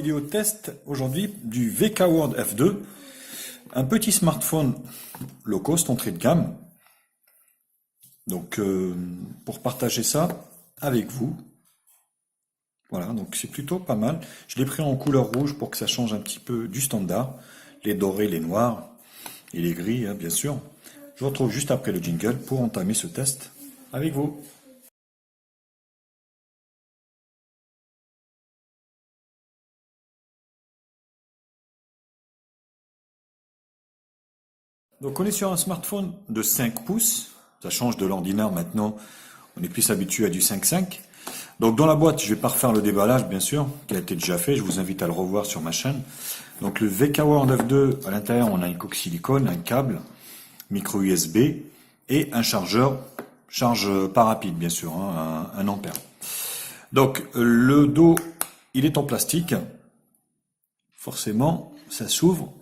vidéo test aujourd'hui du VK World F2, un petit smartphone low cost, entrée de gamme. Donc pour partager ça avec vous. Voilà, donc c'est plutôt pas mal. Je l'ai pris en couleur rouge pour que ça change un petit peu du standard. Les dorés, les noirs et les gris, hein, bien sûr. Je vous retrouve juste après le jingle pour entamer ce test avec vous. Donc on est sur un smartphone de 5 pouces. Ça change de l'ordinaire maintenant. On est plus habitué à du 5.5. Donc dans la boîte, je vais pas refaire le déballage, bien sûr, qui a été déjà fait. Je vous invite à le revoir sur ma chaîne. Donc le VK World F2, à l'intérieur, on a une coque silicone, un câble, micro USB et un chargeur, charge pas rapide, bien sûr, hein, 1 ampère. Donc le dos, il est en plastique. Forcément, ça s'ouvre.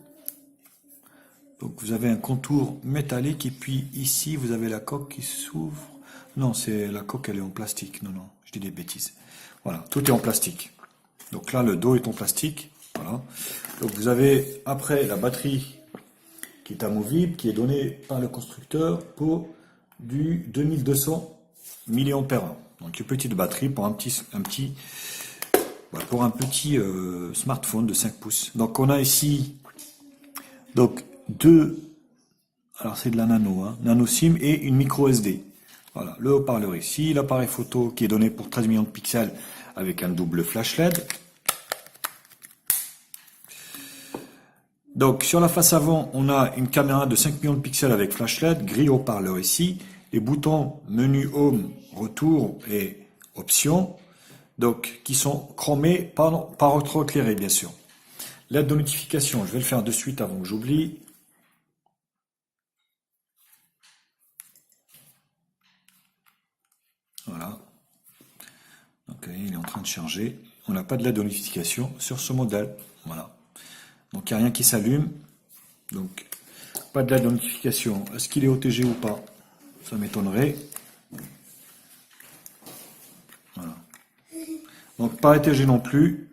Donc vous avez un contour métallique et puis ici vous avez la coque qui s'ouvre. Non, c'est la coque, elle est en plastique. Non, non, je dis des bêtises. Voilà, tout est en plastique. Donc là, le dos est en plastique. Voilà. Donc vous avez après la batterie qui est amovible, qui est donnée par le constructeur pour du 2200 mAh. Donc une petite batterie pour un petit smartphone de 5 pouces. Donc on a ici donc deux, alors c'est de la nano, hein, nano SIM et une micro SD. Voilà, le haut-parleur ici, l'appareil photo qui est donné pour 13 millions de pixels avec un double flash LED. Donc sur la face avant, on a une caméra de 5 millions de pixels avec flash LED, grille haut-parleur ici, les boutons menu home, retour et options, donc qui sont chromés par rétroéclairé bien sûr. L'aide de notification, je vais le faire de suite avant que j'oublie. Voilà. Donc il est en train de charger. On n'a pas de LED de notification sur ce modèle. Voilà. Donc il n'y a rien qui s'allume. Donc pas de LED de notification. Est-ce qu'il est OTG ou pas? Ça m'étonnerait. Voilà. Donc pas OTG non plus.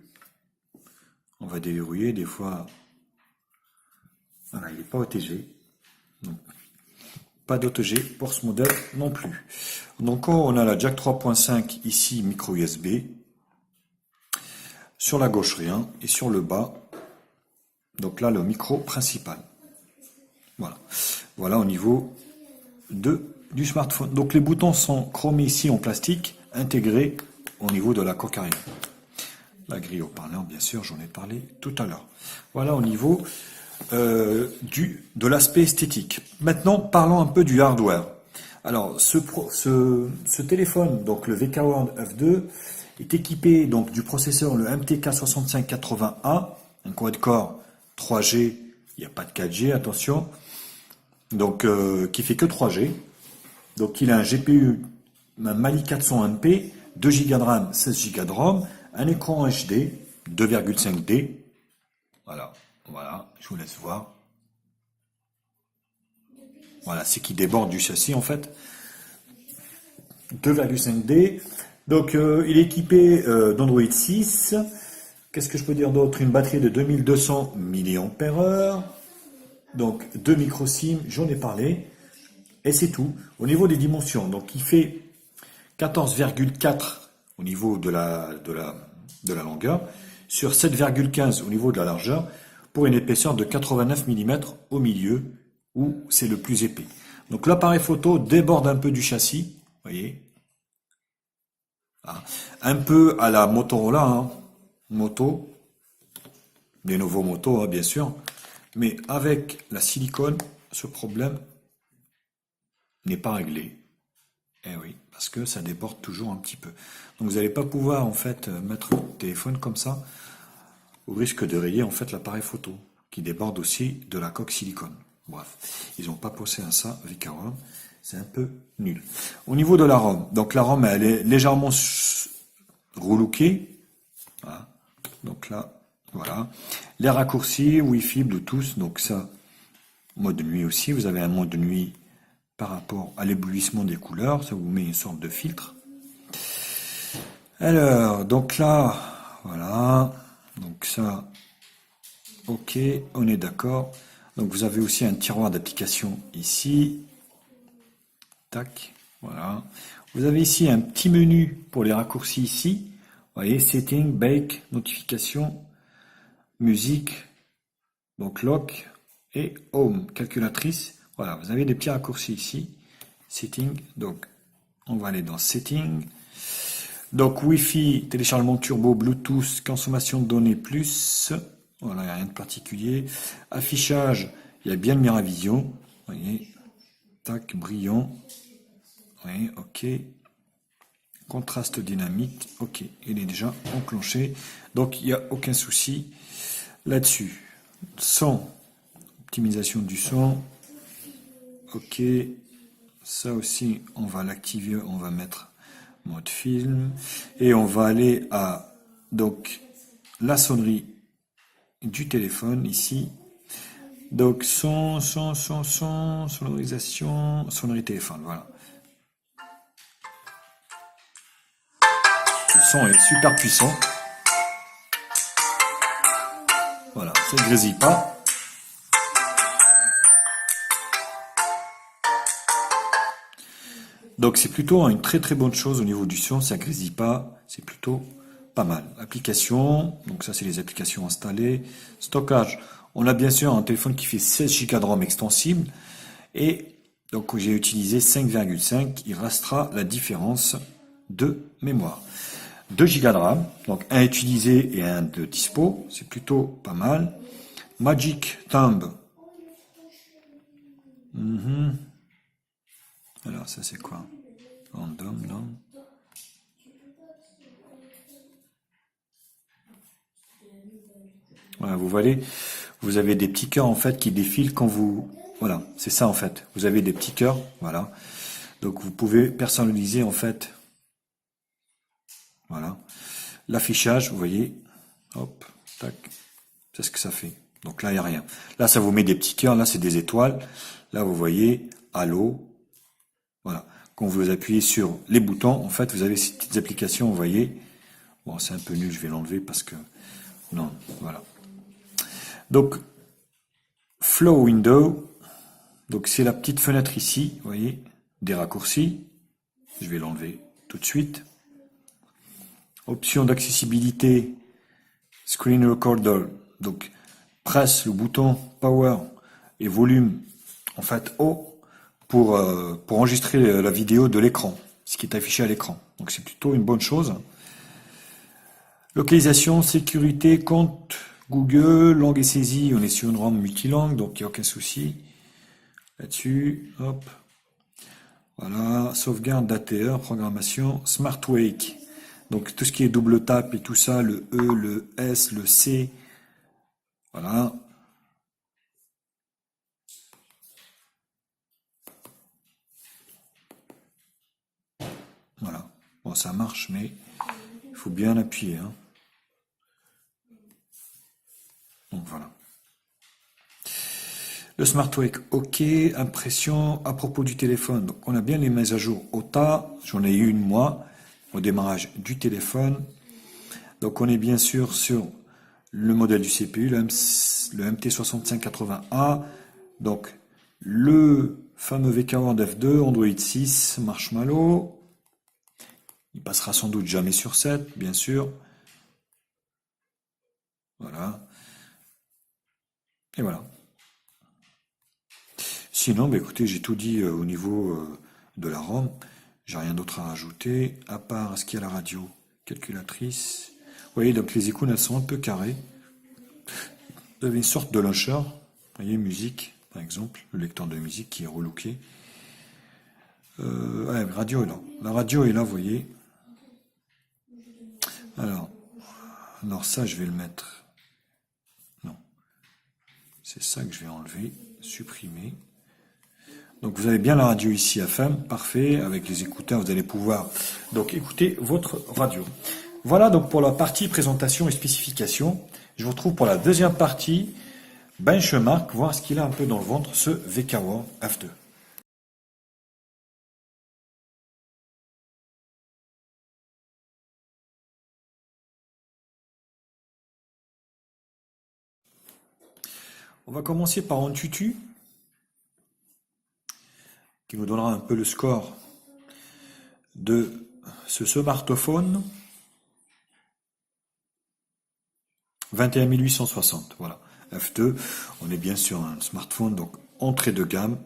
On va déverrouiller des fois. Voilà, il n'est pas OTG. Donc, pas d'OTG pour ce modèle non plus. Donc on a la jack 3.5 ici, micro USB. Sur la gauche rien. Et sur le bas, donc là le micro principal. Voilà. Voilà au niveau du smartphone. Donc les boutons sont chromés ici en plastique, intégrés au niveau de la coque arrière. La grille haut-parleur, bien sûr, j'en ai parlé tout à l'heure. Voilà au niveau de l'aspect esthétique. Maintenant, parlons un peu du hardware. Alors, ce téléphone, donc le VK World F2, est équipé donc du processeur le MTK6580A, un quad-core 3G, il n'y a pas de 4G, attention, donc qui fait que 3G. Donc il a un GPU, un Mali 401P, 2 Go de RAM, 16 Go de ROM, un écran HD, 2,5D. Voilà, voilà, je vous laisse voir. Voilà, c'est qui déborde du châssis en fait. 2,5D. Donc il est équipé d'Android 6. Qu'est-ce que je peux dire d'autre? Une batterie de 2200 mAh. Donc 2 micro SIM, j'en ai parlé. Et c'est tout. Au niveau des dimensions, donc il fait 14,4 au niveau de la longueur, sur 7,15 au niveau de la largeur, pour une épaisseur de 89 mm au milieu, où c'est le plus épais. Donc l'appareil photo déborde un peu du châssis, vous voyez. Un peu à la Motorola, hein. Moto, des nouveaux motos, hein, bien sûr. Mais avec la silicone, ce problème n'est pas réglé. Eh oui, parce que ça déborde toujours un petit peu. Donc vous n'allez pas pouvoir en fait mettre le téléphone comme ça, au risque de rayer en fait l'appareil photo, qui déborde aussi de la coque silicone. Bref, ils n'ont pas pensé à ça avec un ROM, c'est un peu nul. Au niveau de la ROM, donc la ROM elle est légèrement relookée. Voilà. Donc là, voilà. Les raccourcis, Wi-Fi, Bluetooth, donc ça, mode de nuit aussi, vous avez un mode de nuit par rapport à l'éblouissement des couleurs, ça vous met une sorte de filtre. Alors, donc là, voilà. Donc ça, ok, on est d'accord. Donc vous avez aussi un tiroir d'application ici. Tac, voilà. Vous avez ici un petit menu pour les raccourcis ici. Vous voyez, setting, bake, notification, musique, donc lock et home, calculatrice. Voilà, vous avez des petits raccourcis ici. Setting, donc on va aller dans setting. Donc Wi-Fi, téléchargement turbo, Bluetooth, consommation de données plus. Voilà, il n'y a rien de particulier. Affichage, il y a bien le Miravision. Vous voyez, tac, brillant. Oui, ok. Contraste dynamique, ok, il est déjà enclenché. Donc il n'y a aucun souci là-dessus. Son, optimisation du son. Ok, ça aussi, on va l'activer, on va mettre mode film. Et on va aller à donc la sonnerie du téléphone ici. Donc son, sonorisation, sonnerie téléphone, voilà. Le son est super puissant. Voilà, ça ne grésille pas. Donc c'est plutôt une très très bonne chose au niveau du son, ça grésille pas, c'est plutôt pas mal. Applications, donc ça c'est les applications installées. Stockage, on a bien sûr un téléphone qui fait 16 Go de RAM extensible et donc j'ai utilisé 5,5, il restera la différence de mémoire. 2 Go de RAM, donc un utilisé et un de dispo, c'est plutôt pas mal. Magic Thumb. Alors ça c'est quoi? Random, non? Voilà, vous voyez, vous avez des petits cœurs en fait qui défilent quand vous... Voilà, c'est ça en fait. Vous avez des petits cœurs, voilà. Donc vous pouvez personnaliser en fait, voilà. L'affichage, vous voyez, hop, tac, c'est ce que ça fait. Donc là, il n'y a rien. Là, ça vous met des petits cœurs, là, c'est des étoiles. Là, vous voyez, halo, voilà. Quand vous appuyez sur les boutons, en fait, vous avez ces petites applications, vous voyez. Bon, c'est un peu nul, je vais l'enlever parce que... Non, voilà. Donc, Flow Window, donc c'est la petite fenêtre ici, vous voyez, des raccourcis. Je vais l'enlever tout de suite. Option d'accessibilité, Screen Recorder. Donc presse le bouton Power et volume en fait haut pour enregistrer la vidéo de l'écran, ce qui est affiché à l'écran. Donc c'est plutôt une bonne chose. Localisation, sécurité, compte Google, langue et saisie, on est sur une RAM multilangue, donc il n'y a aucun souci là-dessus. Hop. Voilà, sauvegarde d'ATR, programmation, Smart Wake. Donc tout ce qui est double tap et tout ça, le E, le S, le C. Voilà. Voilà. Bon, ça marche, mais il faut bien appuyer, hein. Donc voilà. Le Smart Wake, ok. Impression à propos du téléphone. Donc on a bien les mises à jour OTA. J'en ai eu une moi au démarrage du téléphone. Donc on est bien sûr sur le modèle du CPU, le MT6580A. Donc le fameux VK-Word F2, Android 6, Marshmallow. Il passera sans doute jamais sur 7, bien sûr. Voilà. Et voilà. Sinon, bah, écoutez, j'ai tout dit au niveau de la ROM. J'ai rien d'autre à rajouter, à part ce qu'il y a à la radio. Calculatrice. Vous voyez, donc les icônes, elles sont un peu carrées. Vous avez une sorte de launcher. Vous voyez, musique, par exemple. Le lecteur de musique qui est relooké. Ouais, la radio est là. La radio est là, vous voyez. Alors, ça, je vais le mettre. Non. C'est ça que je vais enlever, supprimer. Donc vous avez bien la radio ici FM, parfait. Avec les écouteurs, vous allez pouvoir donc écouter votre radio. Voilà donc pour la partie présentation et spécification. Je vous retrouve pour la deuxième partie benchmark, voir ce qu'il a un peu dans le ventre, ce VK-Word F2. On va commencer par AnTuTu, qui nous donnera un peu le score de ce smartphone. 21 860, voilà. F2, on est bien sur un smartphone, donc entrée de gamme.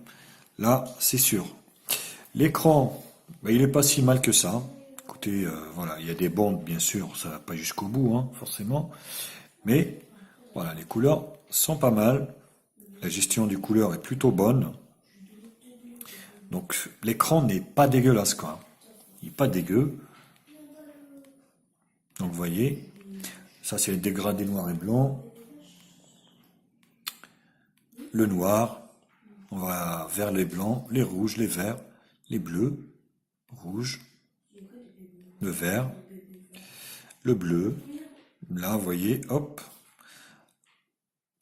Là, c'est sûr. L'écran, ben, il n'est pas si mal que ça. Écoutez, voilà, il y a des bandes, bien sûr, ça va pas jusqu'au bout, hein, forcément. Mais, voilà, les couleurs sont pas mal. La gestion du couleur est plutôt bonne. Donc, l'écran n'est pas dégueulasse, quoi. Il n'est pas dégueu. Donc, vous voyez, ça, c'est les dégradés noir et blanc. Le noir, on va vers les blancs, les rouges, les verts, les bleus, rouge, le vert, le bleu. Là, vous voyez, hop.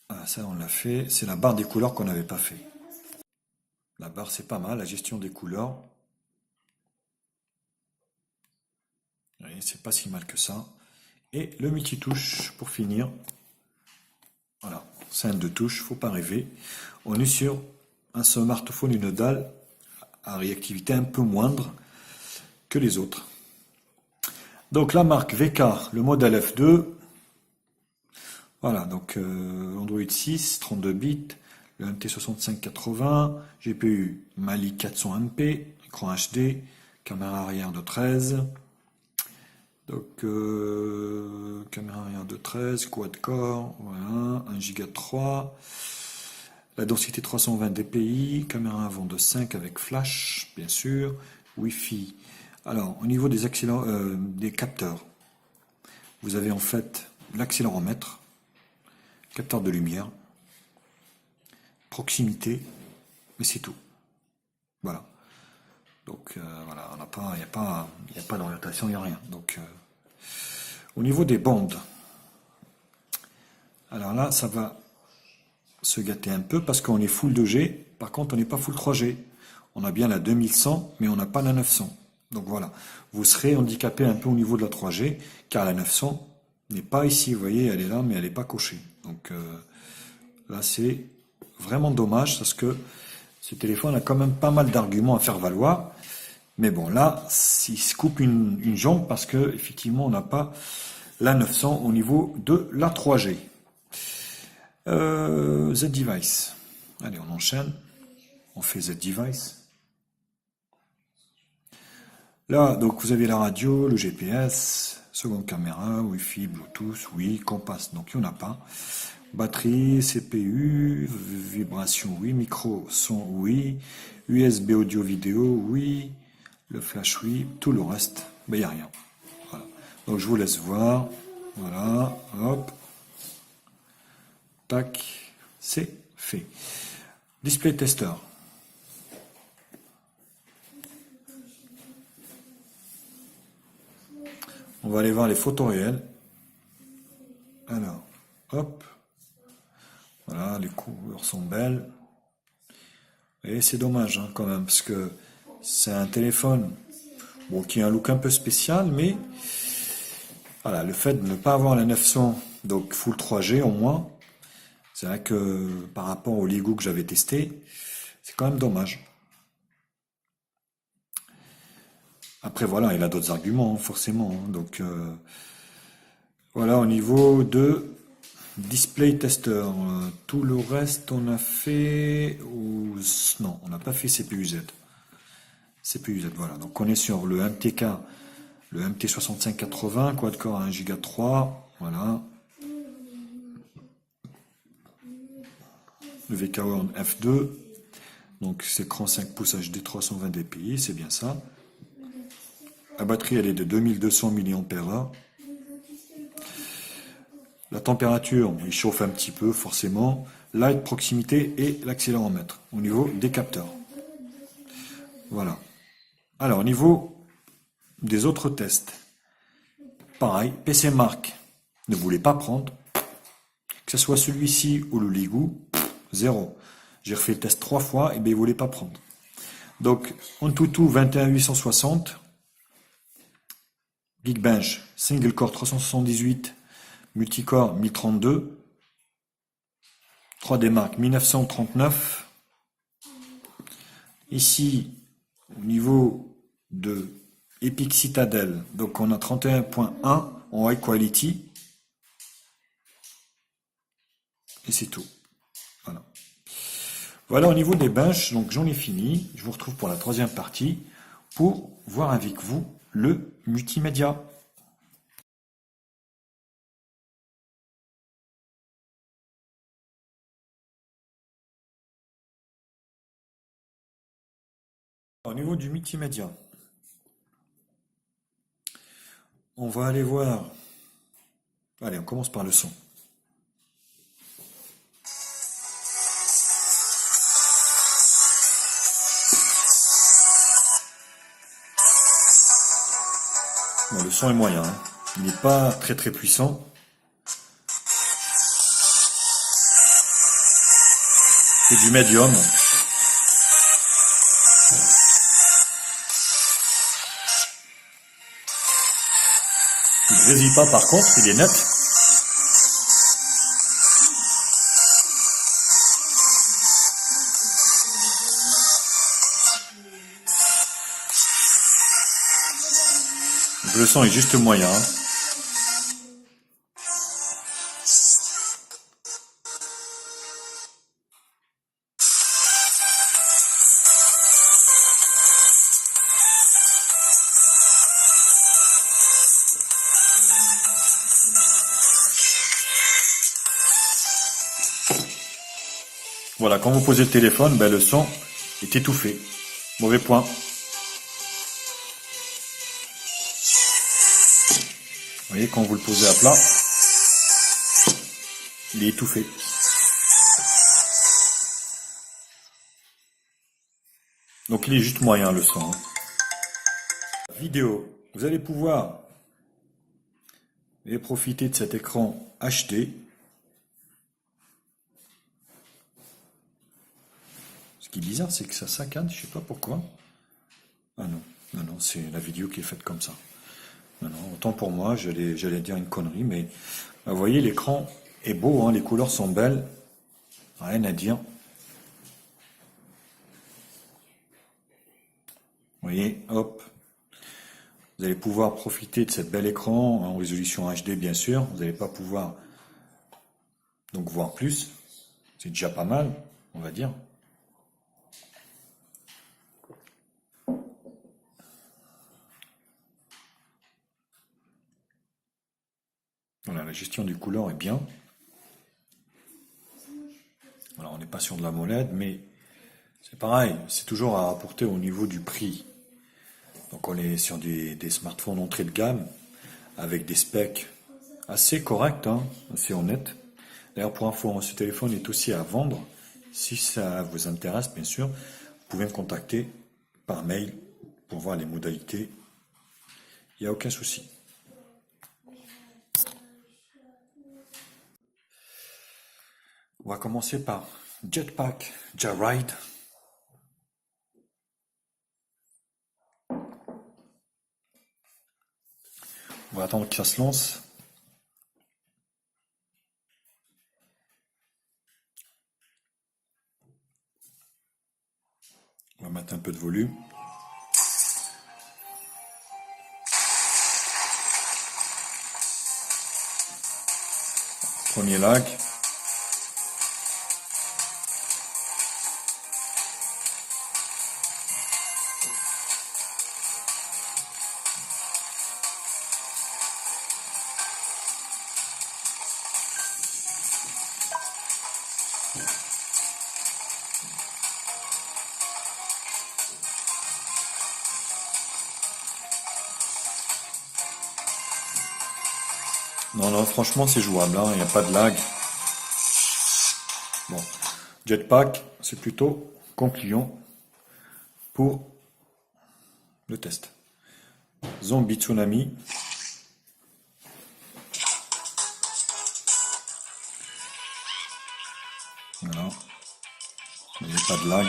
Ah, ça, on l'a fait. C'est la barre des couleurs qu'on n'avait pas fait. La barre, c'est pas mal. La gestion des couleurs. Vous voyez, c'est pas si mal que ça. Et le multitouche, pour finir. Voilà, scène de touche, faut pas rêver. On est sur un smartphone, une dalle à réactivité un peu moindre que les autres. Donc la marque VK, le modèle F2. Voilà, donc Android 6, 32 bits, le MT6580, GPU Mali 400MP, écran HD, caméra arrière de 13. Donc caméra arrière de 13, quad-core, voilà, 1 Go 3. La densité 320 dpi, caméra avant de 5 avec flash, bien sûr, Wi-Fi. Alors, au niveau des capteurs, vous avez en fait l'accéléromètre, capteur de lumière, proximité, mais c'est tout. Voilà. Donc voilà, il n'y a pas d'orientation, il n'y a rien. Donc au niveau des bandes, alors là, ça va se gâter un peu parce qu'on est full 2G, par contre on n'est pas full 3G. On a bien la 2100, mais on n'a pas la 900. Donc voilà, vous serez handicapé un peu au niveau de la 3G, car la 900 n'est pas ici, vous voyez, elle est là, mais elle n'est pas cochée. Donc là, c'est vraiment dommage, parce que ce téléphone a quand même pas mal d'arguments à faire valoir. Mais bon, là, il se coupe une jambe, parce que effectivement, on n'a pas la 900 au niveau de la 3G. Z-Device. Allez, on enchaîne. On fait Z-Device. Là, donc vous avez la radio, le GPS, seconde caméra, Wi-Fi, Bluetooth, oui, Compass, donc il n'y en a pas. Batterie, CPU, vibration, oui, micro, son, oui, USB audio vidéo, oui, le flash, oui, tout le reste, ben, il n'y a rien. Voilà. Donc je vous laisse voir, voilà, hop, tac, c'est fait. Display tester. On va aller voir les photos réelles. Alors, hop. Voilà, les couleurs sont belles. Et c'est dommage hein, quand même, parce que c'est un téléphone bon, qui a un look un peu spécial, mais voilà, le fait de ne pas avoir la 900, donc full 3G au moins, c'est vrai que par rapport au Lego que j'avais testé, c'est quand même dommage. Après voilà, il a d'autres arguments, hein, forcément. Hein. Donc voilà, au niveau de display tester, tout le reste on a fait non, on n'a pas fait CPU-Z. CPU-Z, voilà. Donc on est sur le MTK, le MT6580, quad-core à 1 Go 3, voilà. Le VK World F2, donc c'est écran 5 pouces HD 320 dpi, c'est bien ça. La batterie elle est de 2200 mAh. La température, il chauffe un petit peu forcément. Light, proximité et l'accéléromètre au niveau des capteurs. Voilà. Alors au niveau des autres tests, pareil, PC Mark ne voulait pas prendre. Que ce soit celui-ci ou le Ligou, zéro. J'ai refait le test 3 fois et bien il ne voulait pas prendre. Donc AnTuTu 21860, Geekbench Single Core 378, Multicore 1032, 3D Mark 1939. Ici, au niveau de Epic Citadel, donc on a 31.1 en high quality. Et c'est tout. Voilà. Voilà au niveau des benches, donc j'en ai fini. Je vous retrouve pour la troisième partie pour voir avec vous le multimédia. Au niveau du multimédia, on va aller voir. Allez, on commence par le son. Bon, le son est moyen, hein. Il n'est pas très très puissant. C'est du médium. Il ne grésille pas par contre, il est net. Le son est juste moyen. Voilà, quand vous posez le téléphone, ben, le son est étouffé. Mauvais point. Vous voyez, quand vous le posez à plat, il est étouffé. Donc il est juste moyen le son. Vidéo. Vous allez pouvoir profiter de cet écran HD. Ce qui est bizarre, c'est que ça saccade, je sais pas pourquoi. Ah non, non, non, c'est la vidéo qui est faite comme ça. Non, non, autant pour moi, j'allais dire une connerie, mais vous voyez, l'écran est beau, hein, les couleurs sont belles, rien à dire. Vous voyez, hop. Vous allez pouvoir profiter de cet bel écran en résolution HD, bien sûr. Vous n'allez pas pouvoir donc voir plus. C'est déjà pas mal, on va dire. Voilà, la gestion du couleur est bien. Alors, on n'est pas sur de la MOLED, mais c'est pareil, c'est toujours à rapporter au niveau du prix. Donc, on est sur des smartphones entrée de gamme, avec des specs assez corrects, hein, assez honnêtes. D'ailleurs, pour info, ce téléphone est aussi à vendre. Si ça vous intéresse, bien sûr, vous pouvez me contacter par mail pour voir les modalités. Il n'y a aucun souci. On va commencer par Jetpack Joyride. On va attendre que ça se lance. On va mettre un peu de volume. Premier lag. Non, non, franchement, c'est jouable, hein, il n'y a pas de lag. Bon, Jetpack, c'est plutôt concluant pour le test. Zombie Tsunami. Voilà. Il n'y a pas de lag.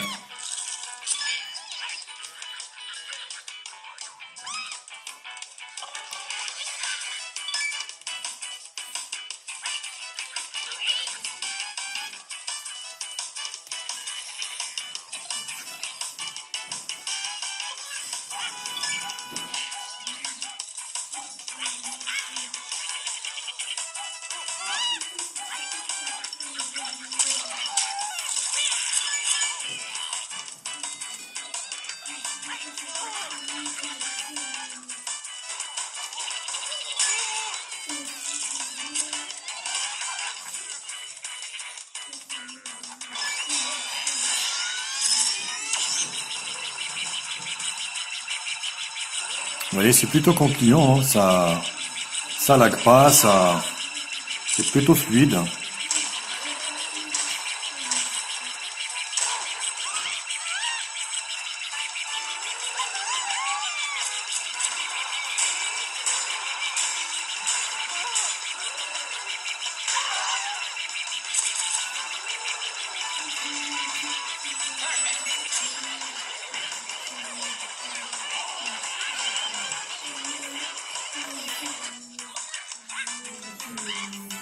Vous voyez, c'est plutôt concluant, hein, ça lag pas, c'est plutôt fluide.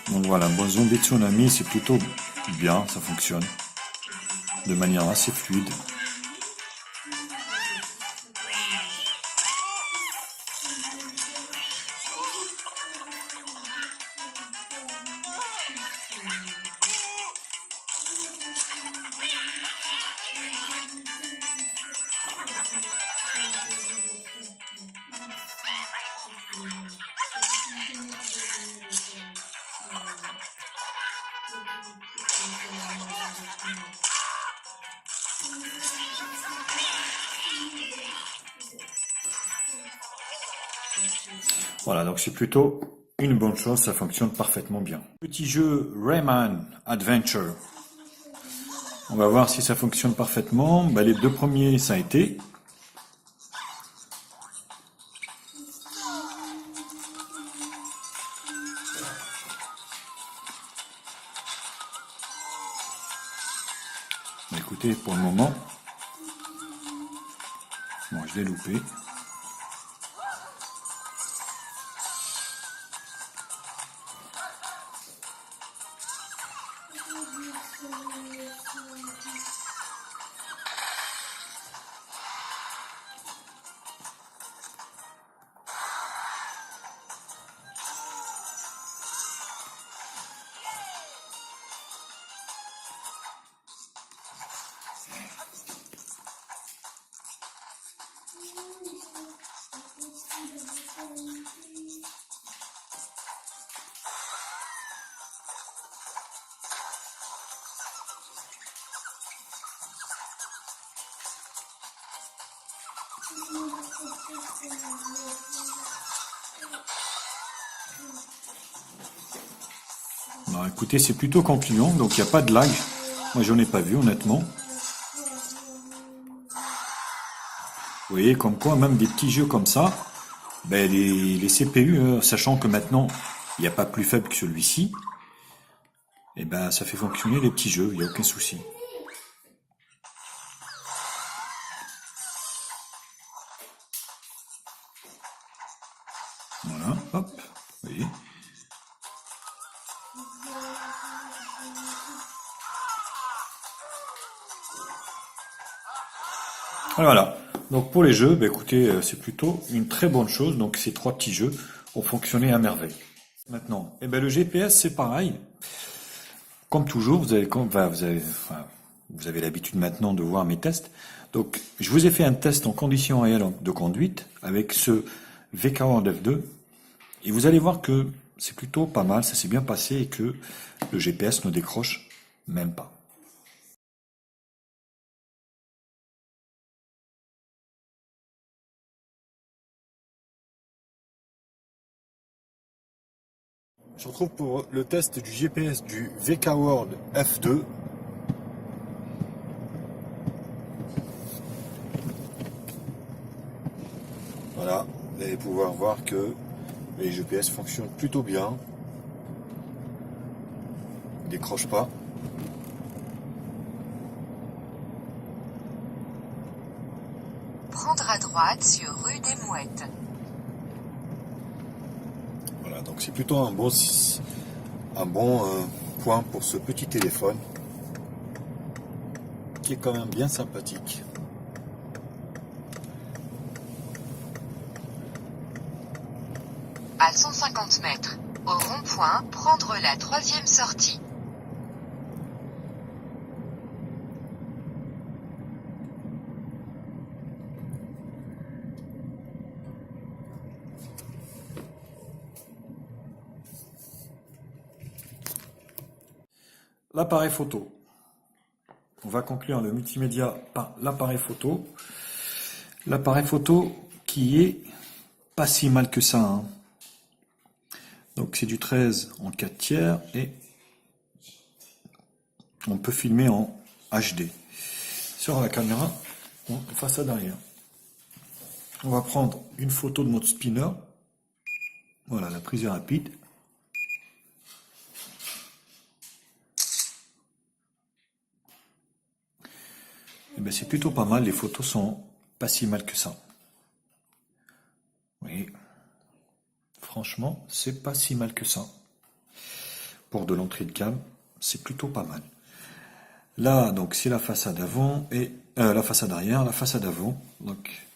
Donc voilà, bon, Zombie Tsunami, c'est plutôt bien, ça fonctionne de manière assez fluide. Voilà, donc c'est plutôt une bonne chose, ça fonctionne parfaitement bien. Petit jeu Rayman Adventure. On va voir si ça fonctionne parfaitement. Bah, les deux premiers, ça a été. Bah, écoutez, pour le moment, bon, je l'ai loupé. Alors, écoutez, c'est plutôt concluant, donc il n'y a pas de lag. Moi, j'en ai pas vu, honnêtement. Vous voyez, comme quoi, même des petits jeux comme ça, ben, les CPU, sachant que maintenant, il n'y a pas plus faible que celui-ci, et ben, ça fait fonctionner les petits jeux, il n'y a aucun souci. Voilà, hop, vous voyez. Voilà. Donc pour les jeux, bah écoutez, c'est plutôt une très bonne chose. Donc ces trois petits jeux ont fonctionné à merveille. Maintenant, eh ben le GPS c'est pareil. Comme toujours, vous avez l'habitude maintenant de voir mes tests. Donc je vous ai fait un test en conditions réelles de conduite avec ce VK-World F2 et vous allez voir que c'est plutôt pas mal, ça s'est bien passé et que le GPS ne décroche même pas. Je retrouve pour le test du GPS du VK-World F2. Voilà, vous allez pouvoir voir que les GPS fonctionnent plutôt bien. Ils ne décrochent pas. Prendre à droite sur rue des Mouettes. Voilà, donc c'est plutôt un bon point pour ce petit téléphone qui est quand même bien sympathique. À 150 mètres, au rond-point, prendre la 3e sortie. L'appareil photo. On va conclure le multimédia par l'appareil photo. L'appareil photo qui est pas si mal que ça, hein. Donc c'est du 13 en 4 tiers et on peut filmer en HD. Sur la caméra, façade arrière. On va prendre une photo de notre spinner. Voilà, la prise est rapide. Et bien c'est plutôt pas mal, les photos sont pas si mal que ça. Oui, franchement, c'est pas si mal que ça. Pour de l'entrée de gamme, c'est plutôt pas mal. Là, donc c'est la façade avant et la façade arrière, la façade avant. Donc,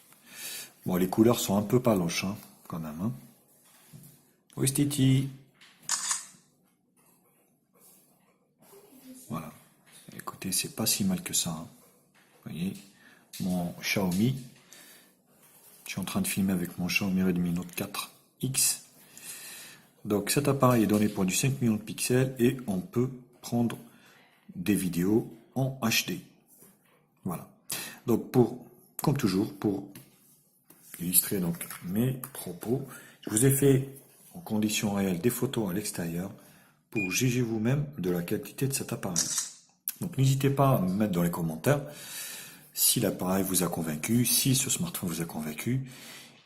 bon, les couleurs sont un peu paloches, hein, quand même. Hein. Oui, Titi. Voilà. Écoutez, c'est pas si mal que ça. Hein. Vous voyez, mon Xiaomi. Je suis en train de filmer avec mon Xiaomi Redmi Note 4X. Donc cet appareil est donné pour du 5 millions de pixels et on peut prendre des vidéos en HD. Voilà. Donc comme toujours, pour illustrer donc mes propos, je vous ai fait en conditions réelles des photos à l'extérieur pour juger vous-même de la qualité de cet appareil. Donc n'hésitez pas à me mettre dans les commentaires si l'appareil vous a convaincu, si ce smartphone vous a convaincu,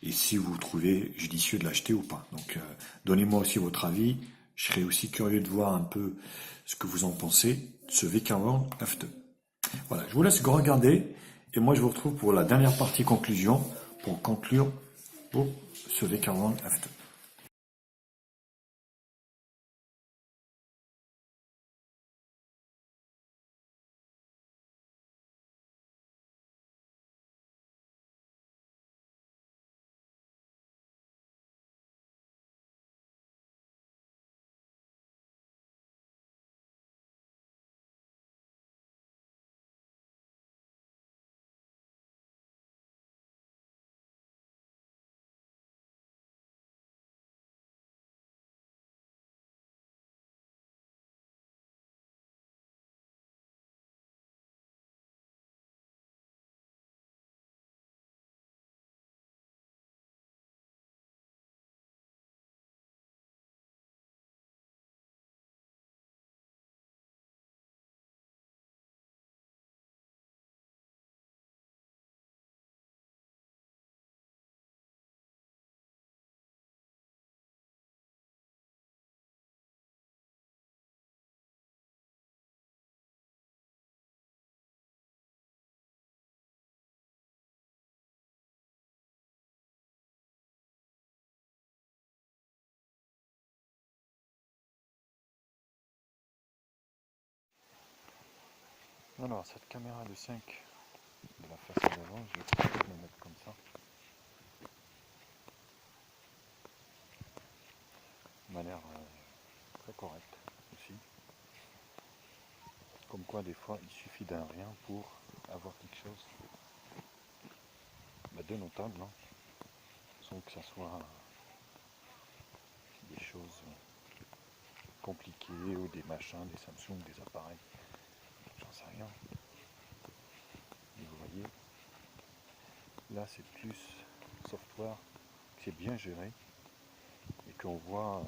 et si vous trouvez judicieux de l'acheter ou pas. Donc donnez-moi aussi votre avis, je serais aussi curieux de voir un peu ce que vous en pensez de ce VK-World F2. Voilà, je vous laisse regarder, et moi je vous retrouve pour la dernière partie conclusion, pour conclure pour ce VK-World F2. Alors cette caméra de 5 de la façade avant, je vais peut-être me mettre comme ça. M'a l'air très correct aussi. Comme quoi des fois il suffit d'un rien pour avoir quelque chose de notable, hein, sans que ça soit des choses compliquées ou des machins, des Samsung, des appareils, j'en sais rien. Et vous voyez, là c'est plus software, c'est bien géré et qu'on voit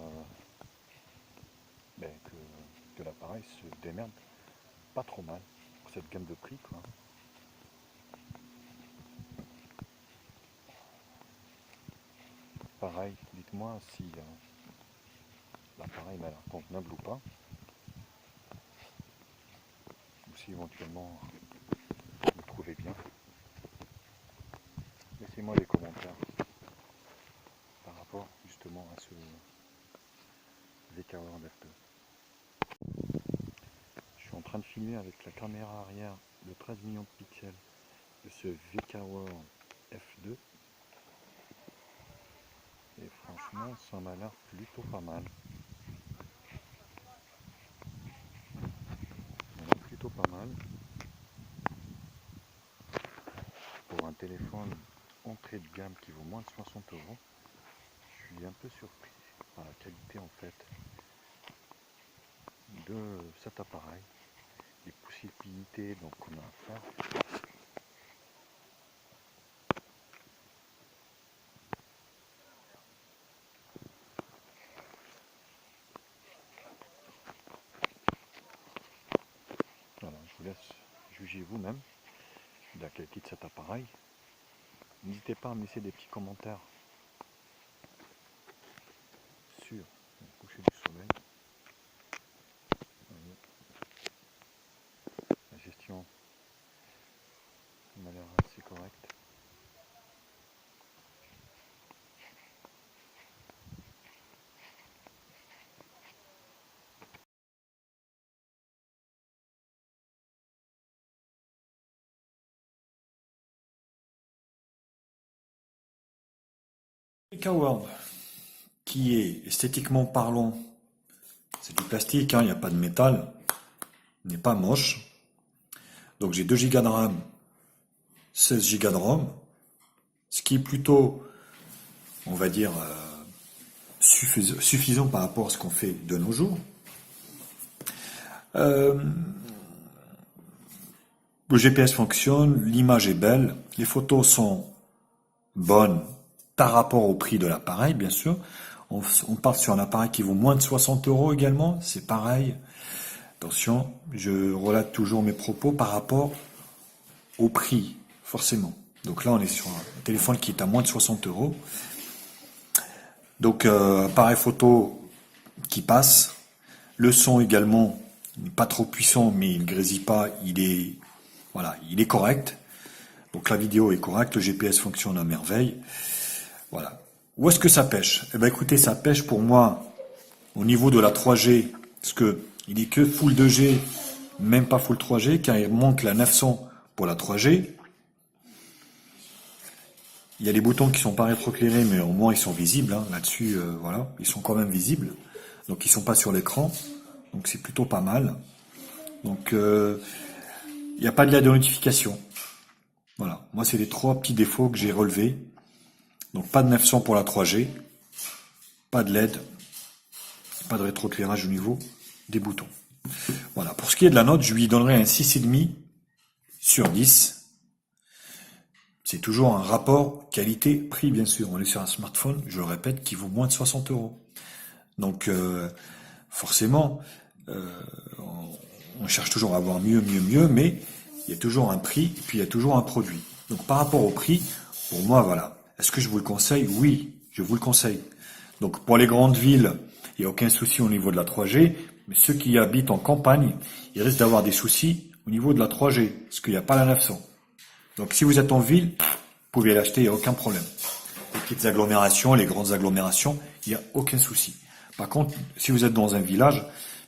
que l'appareil se démerde pas trop mal pour cette gamme de prix, quoi. Pareil, dites-moi si l'appareil m'a l'air convenable ou pas, ou si éventuellement vous trouvez bien. Laissez-moi des commentaires par rapport justement à ce VK-World F2. Je suis en train de filmer avec la caméra arrière de 13 millions de pixels de ce VK-World F2 et franchement ça m'a l'air plutôt pas mal. Ça m'a l'air plutôt pas mal. Pour un téléphone entrée de gamme qui vaut moins de 60 euros, je suis un peu surpris par la qualité en fait de cet appareil, les possibilités donc qu'on a à faire. jugez vous-même de la qualité de cet appareil. N'hésitez pas à me laisser des petits commentaires sur le coucher du soleil. La gestion m'a l'air assez correcte. World, qui est esthétiquement parlant, c'est du plastique, il n'y a pas de métal, n'est pas moche. Donc j'ai 2 Go de RAM, 16 Go de ROM, ce qui est plutôt, on va dire, suffisant par rapport à ce qu'on fait de nos jours. Le GPS fonctionne, l'image est belle, les photos sont bonnes par rapport au prix de l'appareil, bien sûr. On part sur un appareil qui vaut moins de 60 € également, c'est pareil. Attention, je relate toujours mes propos par rapport au prix, forcément. Donc là, on est sur un téléphone qui est à moins de 60 €. Donc, appareil photo qui passe. Le son également, pas trop puissant, mais il ne grésille pas, il est correct. Donc la vidéo est correcte, le GPS fonctionne à merveille. Voilà. Où est-ce que ça pêche? Eh bien écoutez, ça pêche pour moi au niveau de la 3G, parce que il est que full 2G, même pas full 3G, car il manque la 900 pour la 3G. Il y a les boutons qui sont pas rétroéclairés, mais au moins ils sont visibles. Hein. Là-dessus, voilà, ils sont quand même visibles. Donc ils sont pas sur l'écran. Donc c'est plutôt pas mal. Donc il n'y a pas de LED de notification. Voilà, moi c'est les 3 petits défauts que j'ai relevés. Donc pas de 900 pour la 3G, pas de LED, pas de rétroéclairage au niveau des boutons. Voilà, pour ce qui est de la note, je lui donnerai un 6,5 sur 10. C'est toujours un rapport qualité-prix, bien sûr. On est sur un smartphone, je le répète, qui vaut moins de 60 €. Donc forcément, on cherche toujours à avoir mieux, mais il y a toujours un prix et puis il y a toujours un produit. Donc par rapport au prix, pour moi, voilà. Est-ce que je vous le conseille? Oui, je vous le conseille. Donc pour les grandes villes, il n'y a aucun souci au niveau de la 3G, mais ceux qui habitent en campagne, ils risquent d'avoir des soucis au niveau de la 3G, parce qu'il n'y a pas la 900. Donc si vous êtes en ville, vous pouvez l'acheter, il n'y a aucun problème. Les petites agglomérations, les grandes agglomérations, il n'y a aucun souci. Par contre, si vous êtes dans un village,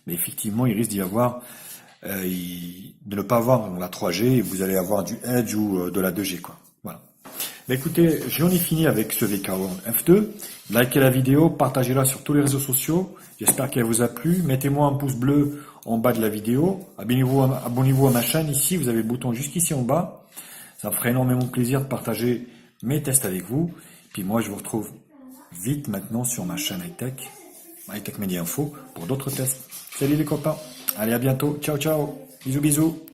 mais effectivement, il risque d'y avoir, de ne pas avoir la 3G, et vous allez avoir du Edge ou de la 2G, quoi. Voilà. Bah écoutez, j'en ai fini avec ce VK World F2. Likez la vidéo, partagez-la sur tous les réseaux sociaux. J'espère qu'elle vous a plu. Mettez-moi un pouce bleu en bas de la vidéo. Abonnez-vous à ma chaîne ici. Vous avez le bouton jusqu'ici en bas. Ça me ferait énormément plaisir de partager mes tests avec vous. Puis moi, je vous retrouve vite maintenant sur ma chaîne Hightech Media Info pour d'autres tests. Salut les copains. Allez, à bientôt. Ciao, ciao. Bisous, bisous.